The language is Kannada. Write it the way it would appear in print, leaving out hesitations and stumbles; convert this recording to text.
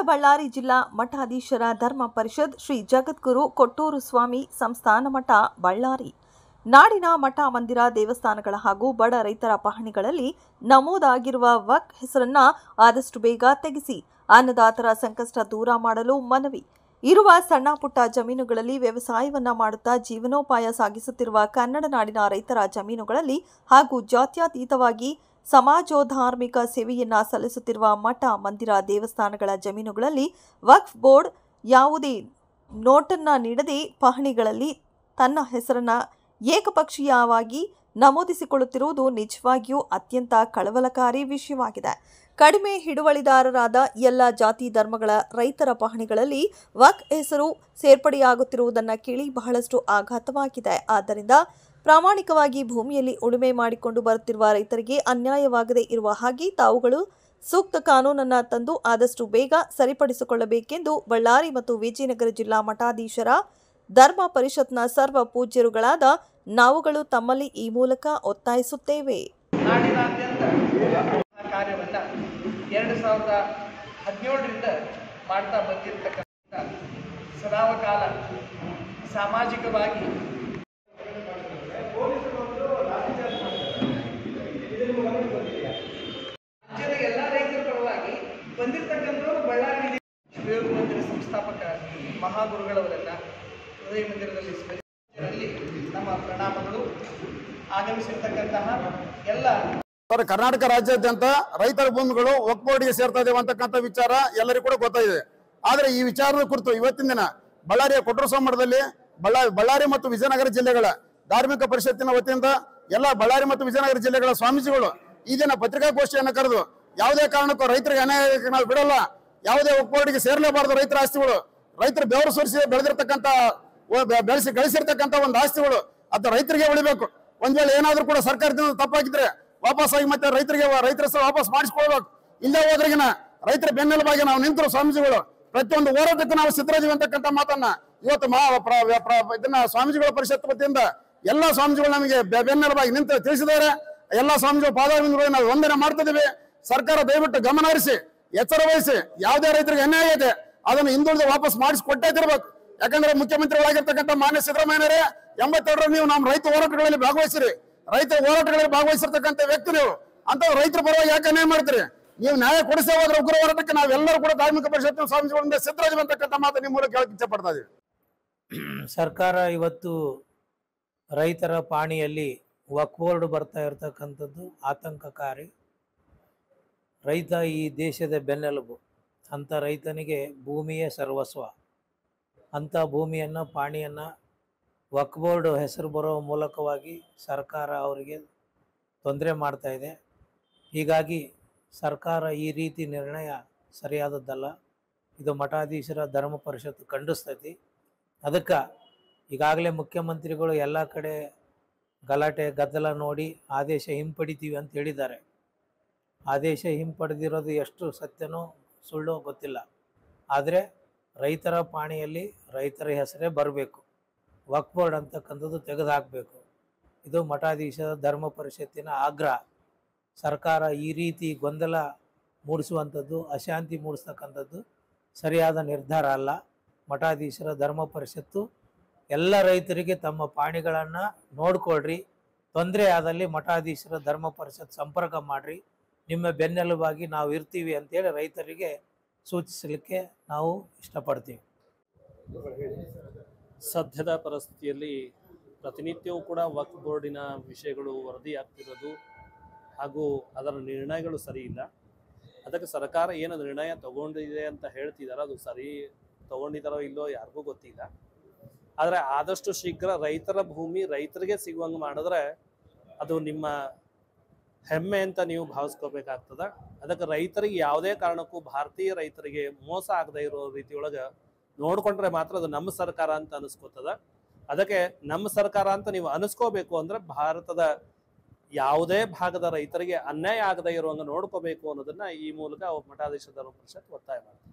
ಬಳ್ಳಾರಿ ಜಿಲ್ಲಾ ಮಠಾಧೀಶರ ಧರ್ಮ ಪರಿಷತ್ ಶ್ರೀ ಜಗದ್ಗುರು ಕೊಟ್ಟೂರು ಸ್ವಾಮಿ ಸಂಸ್ಥಾನ ಮಠ ಬಳ್ಳಾರಿ ನಾಡಿನ ಮಠ ಮಂದಿರ ದೇವಸ್ಥಾನಗಳ ಹಾಗೂ ಬಡ ರೈತರ ಪಹಣಿಗಳಲ್ಲಿ ನಮೂದಾಗಿರುವ ವಕ್ ಹೆಸರನ್ನ ಆದಷ್ಟು ಬೇಗ ತೆಗೆಸಿ ಅನ್ನದಾತರ ಸಂಕಷ್ಟ ದೂರ ಮಾಡಲು ಮನವಿ. ಇರುವ ಸಣ್ಣ ಪುಟ್ಟ ಜಮೀನುಗಳಲ್ಲಿ ವ್ಯವಸಾಯವನ್ನ ಮಾಡುತ್ತಾ ಜೀವನೋಪಾಯ ಸಾಗಿಸುತ್ತಿರುವ ಕನ್ನಡ ನಾಡಿನ ರೈತರ ಜಮೀನುಗಳಲ್ಲಿ ಹಾಗೂ ಜಾತ್ಯತೀತವಾಗಿ ಸಮಾಜೋಧಾರ್ಮಿಕ ಸೇವೆಯನ್ನ ಸಲ್ಲಿಸುತ್ತಿರುವ ಮಠ ಮಂದಿರ ದೇವಸ್ಥಾನಗಳ ಜಮೀನುಗಳಲ್ಲಿ ವಕ್ಫ್ ಬೋರ್ಡ್ ಯಾವುದೇ ನೋಟನ್ನ ನೀಡದೆ ಪಹಣಿಗಳಲ್ಲಿ ತನ್ನ ಹೆಸರನ್ನ ಏಕಪಕ್ಷೀಯವಾಗಿ ನಮೂದಿಸಿಕೊಳ್ಳುತ್ತಿರುವುದು ನಿಜವಾಗಿಯೂ ಅತ್ಯಂತ ಕಳವಳಕಾರಿ ವಿಷಯವಾಗಿದೆ. ಕಡಿಮೆ ಹಿಡುವಳಿದಾರರಾದ ಎಲ್ಲ ಜಾತಿ ಧರ್ಮಗಳ ರೈತರ ಪಹಣಿಗಳಲ್ಲಿ ವಕ್ ಹೆಸರು ಸೇರ್ಪಡೆಯಾಗುತ್ತಿರುವುದನ್ನು ಕೇಳಿ ಬಹಳಷ್ಟು ಆಘಾತವಾಗಿದೆ. ಆದ್ದರಿಂದ ಪ್ರಾಮಾಣಿಕವಾಗಿ ಭೂಮಿಯಲ್ಲಿ ಉಳುಮೆ ಮಾಡಿಕೊಂಡು ಬರುತ್ತಿರುವ ರೈತರಿಗೆ ಅನ್ಯಾಯವಾಗದೇ ಇರುವ ಹಾಗೆ ತಾವುಗಳು ಸೂಕ್ತ ಕಾನೂನನ್ನು ತಂದು ಆದಷ್ಟು ಬೇಗ ಸರಿಪಡಿಸಿಕೊಳ್ಳಬೇಕೆಂದು ಬಳ್ಳಾರಿ ಮತ್ತು ವಿಜಯನಗರ ಜಿಲ್ಲಾ ಮಠಾಧೀಶರ ಧರ್ಮ ಪರಿಷತ್ನ ಸರ್ವ ಪೂಜ್ಯರುಗಳಾದ ನಾವುಗಳು ತಮ್ಮಲ್ಲಿ ಈ ಮೂಲಕ ಒತ್ತಾಯಿಸುತ್ತೇವೆ. ನಾಡಿನಾದ್ಯಂತ ಕಾರ್ಯವನ್ನ 2017ರಿಂದ ಮಾಡ್ತಾ ಬಂದಿರತಕ್ಕಂಥ ಸದಾವಕಾಲ ಸಾಮಾಜಿಕವಾಗಿ ರಾಜ್ಯದ ಎಲ್ಲ ರೈತರ ಪರವಾಗಿ ಬಂದಿರತಕ್ಕಂಥವರು ಬಳ್ಳಾರಿ ಶಿವಯೋಗ ಮಂದಿರ ಸಂಸ್ಥಾಪಕ ಮಹಾಗುರುಗಳವರನ್ನ ಹೃದಯ ಮಂದಿರದಲ್ಲಿ ಸ್ಮರಿಸಿ ನಮ್ಮ ಪ್ರಣಾಮಗಳು. ಆಗಮಿಸಿರ್ತಕ್ಕಂತಹ ಎಲ್ಲ ಕರ್ನಾಟಕ ರಾಜ್ಯಾದ್ಯಂತ ರೈತರ ಭೂಮಿಗಳು ವಕ್ಫ್ ಬೋರ್ಡ್ಗೆ ಸೇರ್ತಾ ಇದ್ದೇವೆ ಅಂತಕ್ಕಂಥ ವಿಚಾರ ಎಲ್ಲರಿಗೂ ಕೂಡ ಗೊತ್ತಾಗಿದೆ. ಆದ್ರೆ ಈ ವಿಚಾರದ ಕುರಿತು ಇವತ್ತಿನ ದಿನ ಬಳ್ಳಾರಿಯ ಕೊಟ್ಟೂರು ಸ್ವಾಮಿ ಮಠದಲ್ಲಿ ಬಳ್ಳಾರಿ ಮತ್ತು ವಿಜಯನಗರ ಜಿಲ್ಲೆಗಳ ಧಾರ್ಮಿಕ ಪರಿಷತ್ತಿನ ವತಿಯಿಂದ ಎಲ್ಲ ಬಳ್ಳಾರಿ ಮತ್ತು ವಿಜಯನಗರ ಜಿಲ್ಲೆಗಳ ಸ್ವಾಮೀಜಿಗಳು ಈ ದಿನ ಪತ್ರಿಕಾಗೋಷ್ಠಿಯನ್ನು ಕರೆದು ಯಾವುದೇ ಕಾರಣಕ್ಕೂ ರೈತರಿಗೆ ಅನ್ಯಾಯಕ್ಕೆ ನಾವು ಬಿಡಲ್ಲ, ಯಾವುದೇ ವಕ್ಫ್ ಬೋರ್ಡ್ಗೆ ಸೇರಲೇಬಾರದು, ರೈತರ ಆಸ್ತಿಗಳು ರೈತರು ಬೆವರು ಸುರಿಸಿ ಬೆಳೆದಿರ್ತಕ್ಕಂಥ ಗಳಿಸಿರ್ತಕ್ಕಂಥ ಒಂದು ಆಸ್ತಿಗಳು ಅದು ರೈತರಿಗೆ ಉಳಿಬೇಕು. ಒಂದ್ ವೇಳೆ ಏನಾದ್ರೂ ಕೂಡ ಸರ್ಕಾರದಿಂದ ತಪ್ಪಾಗಿದ್ರೆ ವಾಪಸ್ ಆಗಿ ಮತ್ತೆ ರೈತರ ಸಹ ವಾಪಸ್ ಮಾಡಿಸ್ಕೊಳ್ಬೇಕು. ಇಲ್ಲೇ ಹೋದ್ರಿಗಿನ ರೈತರ ಬೆನ್ನೆಲುಬಾಗಿ ನಾವು ನಿಂತರು ಸ್ವಾಮೀಜಿಗಳು ಪ್ರತಿಯೊಂದು ಹೋರಾಟಕ್ಕೂ ನಾವು ಸಿದ್ಧರಾದೀವಿ ಅಂತಕ್ಕಂಥ ಮಾತನ್ನ ಇವತ್ತು ಇದನ್ನ ಸ್ವಾಮೀಜಿಗಳ ಪರಿಷತ್ ವತಿಯಿಂದ ಎಲ್ಲಾ ಸ್ವಾಮೀಜಿಗಳು ನಮಗೆ ಬೆನ್ನೆಲುಬಾಗಿ ನಿಂತು ತಿಳಿಸಿದ್ದಾರೆ. ಎಲ್ಲಾ ಸ್ವಾಮೀಜಿಗಳ ಪಾದಾರವಿಂದಗಳಿಗೆ ನಾವು ವಂದನೆ ಮಾಡ್ತಿದ್ದೀವಿ. ಸರ್ಕಾರ ದಯವಿಟ್ಟು ಗಮನ ಹರಿಸಿ ಎಚ್ಚರ ವಹಿಸಿ ಯಾವುದೇ ರೈತರಿಗೆ ಅನ್ಯಾಯ ಇದೆ ಅದನ್ನು ಹಿಂದುಳಿದು ವಾಪಸ್ ಮಾಡಿಸಿಕೊಟ್ಟೇ ತಿರ್ಬೇಕು. ಯಾಕಂದ್ರೆ ಮುಖ್ಯಮಂತ್ರಿಗಳಾಗಿರ್ತಕ್ಕಂಥ ಮಾನ್ಯ ಸಿದ್ದರಾಮಯ್ಯನವರೇ 82ರಲ್ಲಿ ನೀವು ನಮ್ಮ ರೈತ ಹೋರಾಟಗಳಲ್ಲಿ ಭಾಗವಹಿಸಿರಿ, ರೈತರ ಹೋರಾಟಗಳಲ್ಲಿ ಭಾಗವಹಿಸಿರ್ತಕ್ಕಂಥ ವ್ಯಕ್ತಿ ನೀವು ಅಂತ ರೈತರ ಪರವಾಗಿ ಯಾಕೆ ಅನ್ಯಾಯ ಮಾಡ್ತೀರಿ? ನೀವು ನ್ಯಾಯ ಕೊಡಿಸೇ ಹೋದ್ರೆ ಉಗ್ರ ಹೋರಾಟಕ್ಕೆ ನಾವೆಲ್ಲರೂ ಕೂಡ ಧಾರ್ಮಿಕ ಪರಿಷತ್ತಿನ ಸ್ವಾಮೀಜಿಗಳಿಂದ ಸಿದ್ಧರಾಗಿ ಅಂತಕ್ಕಂಥ ಮಾತು ನಿಮ್ಮ ಮೂಲಕ ಹೇಳಕ್ಕೆ ಇಚ್ಛೆ ಪಡ್ತಾ ಇದೀವಿ. ಸರ್ಕಾರ ಇವತ್ತು ರೈತರ ಪಾಣಿಯಲ್ಲಿ ವಕ್ಫ್ ಬೋರ್ಡ್ ಬರ್ತಾ ಇರತಕ್ಕಂಥದ್ದು ಆತಂಕಕಾರಿ. ರೈತ ಈ ದೇಶದ ಬೆನ್ನೆಲುಬು. ಅಂಥ ರೈತನಿಗೆ ಭೂಮಿಯೇ ಸರ್ವಸ್ವ. ಅಂಥ ಭೂಮಿಯನ್ನು ಪಾಣಿಯನ್ನು ವಕ್ಫ್ ಬೋರ್ಡ್ ಹೆಸರು ಬರೋ ಮೂಲಕವಾಗಿ ಸರ್ಕಾರ ಅವರಿಗೆ ತೊಂದರೆ ಮಾಡ್ತಾ ಇದೆ. ಹೀಗಾಗಿ ಸರ್ಕಾರ ಈ ರೀತಿ ನಿರ್ಣಯ ಸರಿಯಾದದ್ದಲ್ಲ. ಇದು ಮಠಾಧೀಶರ ಧರ್ಮ ಪರಿಷತ್ತು ಖಂಡಿಸ್ತೈತಿ. ಅದಕ್ಕೆ ಈಗಾಗಲೇ ಮುಖ್ಯಮಂತ್ರಿಗಳು ಎಲ್ಲ ಕಡೆ ಗಲಾಟೆ ಗದ್ದಲ ನೋಡಿ ಆದೇಶ ಹಿಂಪಡಿತೀವಿ ಅಂತ ಹೇಳಿದ್ದಾರೆ. ಆದೇಶ ಹಿಂಪಡೆದಿರೋದು ಎಷ್ಟು ಸತ್ಯನೋ ಸುಳ್ಳೋ ಗೊತ್ತಿಲ್ಲ. ಆದರೆ ರೈತರ ಪಾಣಿಯಲ್ಲಿ ರೈತರ ಹೆಸರೇ ಬರಬೇಕು, ವಕ್ಫ್ ಬೋರ್ಡ್ ಅಂತಕ್ಕಂಥದ್ದು ತೆಗೆದುಹಾಕಬೇಕು. ಇದು ಮಠಾಧೀಶರ ಧರ್ಮ ಪರಿಷತ್ತಿನ ಆಗ್ರಹ. ಸರ್ಕಾರ ಈ ರೀತಿ ಗೊಂದಲ ಮೂಡಿಸುವಂಥದ್ದು, ಅಶಾಂತಿ ಮೂಡಿಸ್ತಕ್ಕಂಥದ್ದು ಸರಿಯಾದ ನಿರ್ಧಾರ ಅಲ್ಲ. ಮಠಾಧೀಶರ ಧರ್ಮ ಪರಿಷತ್ತು ಎಲ್ಲ ರೈತರಿಗೆ ತಮ್ಮ ಪಾಣಿಗಳನ್ನು ನೋಡ್ಕೊಳ್ರಿ, ತೊಂದರೆ ಆದಲ್ಲಿ ಮಠಾಧೀಶರ ಧರ್ಮ ಪರಿಷತ್ ಸಂಪರ್ಕ ಮಾಡಿರಿ, ನಿಮ್ಮ ಬೆನ್ನೆಲುಬಾಗಿ ನಾವು ಇರ್ತೀವಿ ಅಂತೇಳಿ ರೈತರಿಗೆ ಸೂಚಿಸಲಿಕ್ಕೆ ನಾವು ಇಷ್ಟಪಡ್ತೀವಿ. ಸದ್ಯದ ಪರಿಸ್ಥಿತಿಯಲ್ಲಿ ಪ್ರತಿನಿತ್ಯವೂ ಕೂಡ ವಕ್ಫ್ ಬೋರ್ಡಿನ ವಿಷಯಗಳು ವರದಿಯಾಗ್ತಿರೋದು ಹಾಗೂ ಅದರ ನಿರ್ಣಯಗಳು ಸರಿ ಇಲ್ಲ. ಅದಕ್ಕೆ ಸರ್ಕಾರ ಏನು ನಿರ್ಣಯ ತಗೊಂಡಿದೆ ಅಂತ ಹೇಳ್ತಿದ್ದಾರೆ, ಅದು ಸರಿ ತಗೊಂಡಿದ್ದಾರೋ ಇಲ್ಲೋ ಯಾರಿಗೂ ಗೊತ್ತಿಲ್ಲ. ಆದರೆ ಆದಷ್ಟು ಶೀಘ್ರ ರೈತರ ಭೂಮಿ ರೈತರಿಗೆ ಸಿಗುವಂಗೆ ಮಾಡಿದ್ರೆ ಅದು ನಿಮ್ಮ ಹೆಮ್ಮೆ ಅಂತ ನೀವು ಭಾವಿಸ್ಕೋಬೇಕಾಗ್ತದೆ. ಅದಕ್ಕೆ ರೈತರಿಗೆ ಯಾವುದೇ ಕಾರಣಕ್ಕೂ ಭಾರತೀಯ ರೈತರಿಗೆ ಮೋಸ ಆಗದೆ ಇರೋ ರೀತಿಯೊಳಗೆ ನೋಡ್ಕೊಂಡ್ರೆ ಮಾತ್ರ ಅದು ನಮ್ಮ ಸರ್ಕಾರ ಅಂತ ಅನಿಸ್ಕೋತದ. ಅದಕ್ಕೆ ನಮ್ಮ ಸರ್ಕಾರ ಅಂತ ನೀವು ಅನಿಸ್ಕೋಬೇಕು ಅಂದ್ರೆ ಭಾರತದ ಯಾವುದೇ ಭಾಗದ ರೈತರಿಗೆ ಅನ್ಯಾಯ ಆಗದೆ ಇರುವಂಗೆ ನೋಡ್ಕೋಬೇಕು ಅನ್ನೋದನ್ನ ಈ ಮೂಲಕ ಮಠಾಧೀಶ ಧರ್ಮ ಪರಿಷತ್ ಒತ್ತಾಯ ಮಾಡ್ತಾರೆ.